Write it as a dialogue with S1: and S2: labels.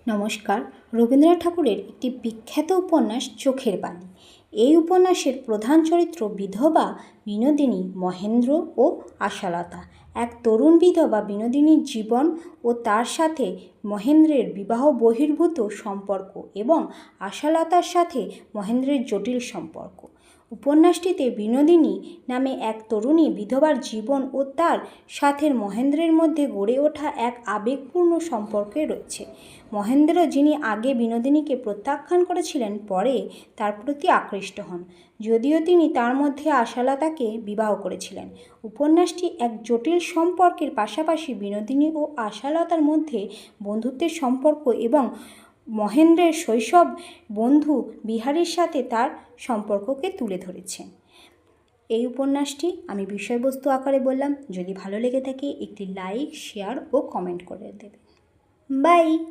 S1: নমস্কার। রবীন্দ্রনাথ ঠাকুরের একটি বিখ্যাত উপন্যাস চোখের বালি। এই উপন্যাসের প্রধান চরিত্র বিধবা বিনোদিনী, মহেন্দ্র ও আশালতা। এক তরুণ বিধবা বিনোদিনীর জীবন ও তার সাথে মহেন্দ্রের বিবাহ বহির্ভূত সম্পর্ক এবং আশালতার সাথে মহেন্দ্রের জটিল সম্পর্ক। উপন্যাসটিতে বিনোদিনী নামে এক তরুণী বিধবার জীবন ও তার সাথে মহেন্দ্রের মধ্যে গড়ে ওঠা এক আবেগপূর্ণ সম্পর্কে রয়েছে। মহেন্দ্র, যিনি আগে বিনোদিনীকে প্রত্যাখ্যান করেছিলেন, পরে তার প্রতি আকৃষ্ট হন, যদিও তিনি তার মধ্যে আশালতাকে বিবাহ করেছিলেন। উপন্যাসটি এক জটিল সম্পর্কের পাশাপাশি বিনোদিনী ও আশালতার মধ্যে বন্ধুত্বের সম্পর্ক এবং মহেন্দ্রের শৈশব বন্ধু বিহারীর সাথে তার সম্পর্ককে তুলে ধরেছে। এই উপন্যাসটি আমি বিষয়বস্তু আকারে বললাম। যদি ভালো লেগে থাকে একটি লাইক, শেয়ার ও কমেন্ট করে দেবেন। বাই।